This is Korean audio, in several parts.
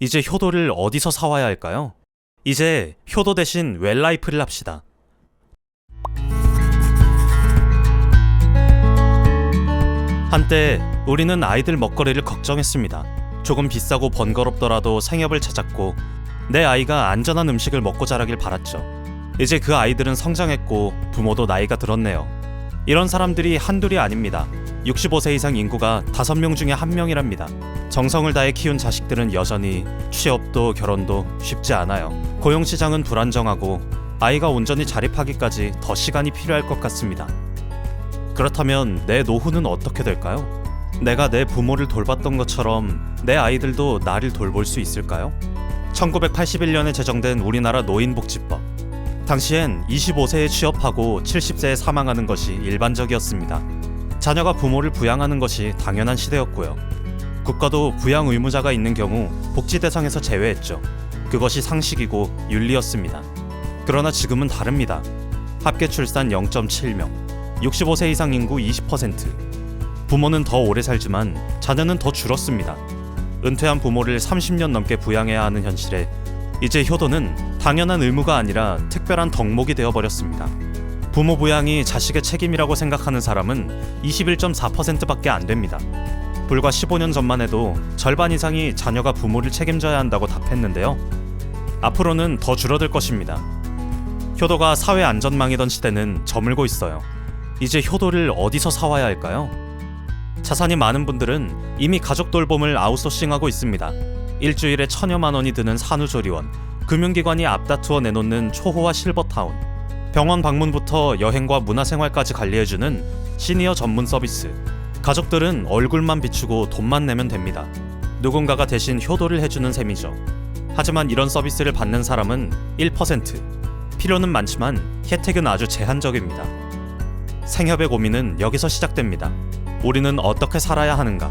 이제 효도를 어디서 사와야 할까요? 이제 효도 대신 웰라이프를 합시다. 한때 우리는 아이들 먹거리를 걱정했습니다. 조금 비싸고 번거롭더라도 생협을 찾았고 내 아이가 안전한 음식을 먹고 자라길 바랐죠. 이제 그 아이들은 성장했고 부모도 나이가 들었네요. 이런 사람들이 한둘이 아닙니다. 65세 이상 인구가 5명 중에 1명이랍니다. 정성을 다해 키운 자식들은 여전히 취업도 결혼도 쉽지 않아요. 고용시장은 불안정하고 아이가 온전히 자립하기까지 더 시간이 필요할 것 같습니다. 그렇다면 내 노후는 어떻게 될까요? 내가 내 부모를 돌봤던 것처럼 내 아이들도 나를 돌볼 수 있을까요? 1981년에 제정된 우리나라 노인복지법. 당시엔 25세에 취업하고 70세에 사망하는 것이 일반적이었습니다. 자녀가 부모를 부양하는 것이 당연한 시대였고요. 국가도 부양 의무자가 있는 경우 복지 대상에서 제외했죠. 그것이 상식이고 윤리였습니다. 그러나 지금은 다릅니다. 합계 출산 0.7명, 65세 이상 인구 20%. 부모는 더 오래 살지만 자녀는 더 줄었습니다. 은퇴한 부모를 30년 넘게 부양해야 하는 현실에 이제 효도는 당연한 의무가 아니라 특별한 덕목이 되어버렸습니다. 부모 부양이 자식의 책임이라고 생각하는 사람은 21.4%밖에 안 됩니다. 불과 15년 전만 해도 절반 이상이 자녀가 부모를 책임져야 한다고 답했는데요. 앞으로는 더 줄어들 것입니다. 효도가 사회 안전망이던 시대는 저물고 있어요. 이제 효도를 어디서 사와야 할까요? 자산이 많은 분들은 이미 가족 돌봄을 아웃소싱하고 있습니다. 일주일에 1,000여만 원이 드는 산후조리원, 금융기관이 앞다투어 내놓는 초호화 실버타운, 병원 방문부터 여행과 문화생활까지 관리해주는 시니어 전문 서비스. 가족들은 얼굴만 비추고 돈만 내면 됩니다. 누군가가 대신 효도를 해주는 셈이죠. 하지만 이런 서비스를 받는 사람은 1%. 필요는 많지만 혜택은 아주 제한적입니다. 생협의 고민은 여기서 시작됩니다. 우리는 어떻게 살아야 하는가?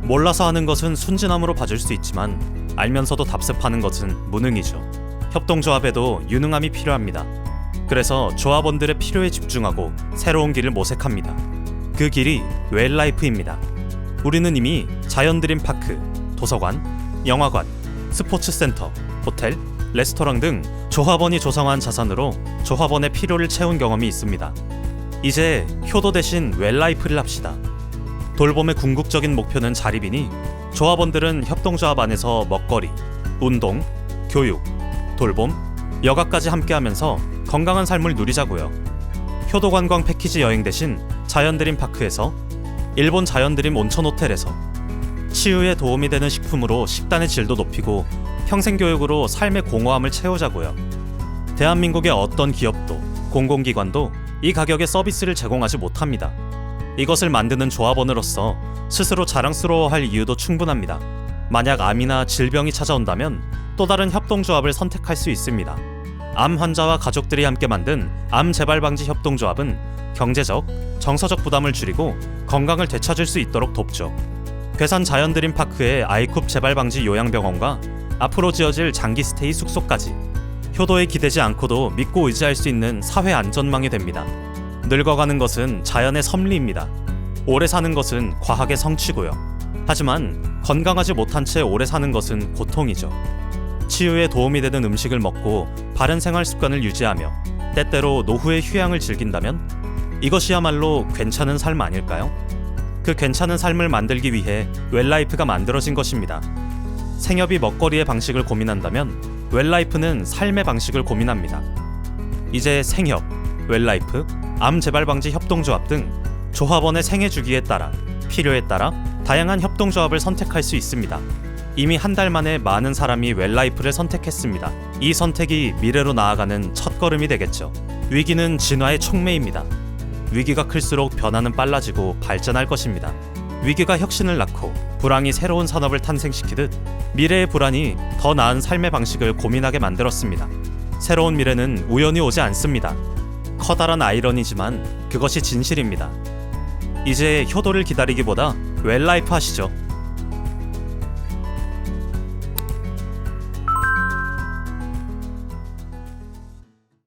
몰라서 하는 것은 순진함으로 봐줄 수 있지만 알면서도 답습하는 것은 무능이죠. 협동조합에도 유능함이 필요합니다. 그래서 조합원들의 필요에 집중하고 새로운 길을 모색합니다. 그 길이 웰라이프입니다. 우리는 이미 자연드림파크, 도서관, 영화관, 스포츠센터, 호텔, 레스토랑 등 조합원이 조성한 자산으로 조합원의 필요를 채운 경험이 있습니다. 이제 효도 대신 웰라이프를 합시다. 돌봄의 궁극적인 목표는 자립이니 조합원들은 협동조합 안에서 먹거리, 운동, 교육, 돌봄, 여가까지 함께하면서 건강한 삶을 누리자고요. 효도관광 패키지 여행 대신 자연드림파크에서, 일본 자연드림 온천호텔에서, 치유에 도움이 되는 식품으로 식단의 질도 높이고 평생교육으로 삶의 공허함을 채우자고요. 대한민국의 어떤 기업도 공공기관도 이 가격의 서비스를 제공하지 못합니다. 이것을 만드는 조합원으로서 스스로 자랑스러워할 이유도 충분합니다. 만약 암이나 질병이 찾아온다면 또 다른 협동조합을 선택할 수 있습니다. 암 환자와 가족들이 함께 만든 암 재발 방지 협동조합은 경제적, 정서적 부담을 줄이고 건강을 되찾을 수 있도록 돕죠. 괴산 자연드림파크의 아이쿱 재발 방지 요양병원과 앞으로 지어질 장기 스테이 숙소까지 효도에 기대지 않고도 믿고 의지할 수 있는 사회 안전망이 됩니다. 늙어가는 것은 자연의 섭리입니다. 오래 사는 것은 과학의 성취고요. 하지만 건강하지 못한 채 오래 사는 것은 고통이죠. 치유에 도움이 되는 음식을 먹고 바른 생활 습관을 유지하며 때때로 노후의 휴양을 즐긴다면 이것이야말로 괜찮은 삶 아닐까요? 그 괜찮은 삶을 만들기 위해 웰라이프가 만들어진 것입니다. 생협이 먹거리의 방식을 고민한다면 웰라이프는 삶의 방식을 고민합니다. 이제 생협, 웰라이프, 암 재발 방지 협동조합 등 조합원의 생애 주기에 따라 필요에 따라 다양한 협동조합을 선택할 수 있습니다. 이미 한 달 만에 많은 사람이 웰라이프를 선택했습니다. 이 선택이 미래로 나아가는 첫걸음이 되겠죠. 위기는 진화의 촉매입니다. 위기가 클수록 변화는 빨라지고 발전할 것입니다. 위기가 혁신을 낳고 불황이 새로운 산업을 탄생시키듯 미래의 불안이 더 나은 삶의 방식을 고민하게 만들었습니다. 새로운 미래는 우연히 오지 않습니다. 커다란 아이러니지만 그것이 진실입니다. 이제 효도를 기다리기보다 웰라이프 하시죠.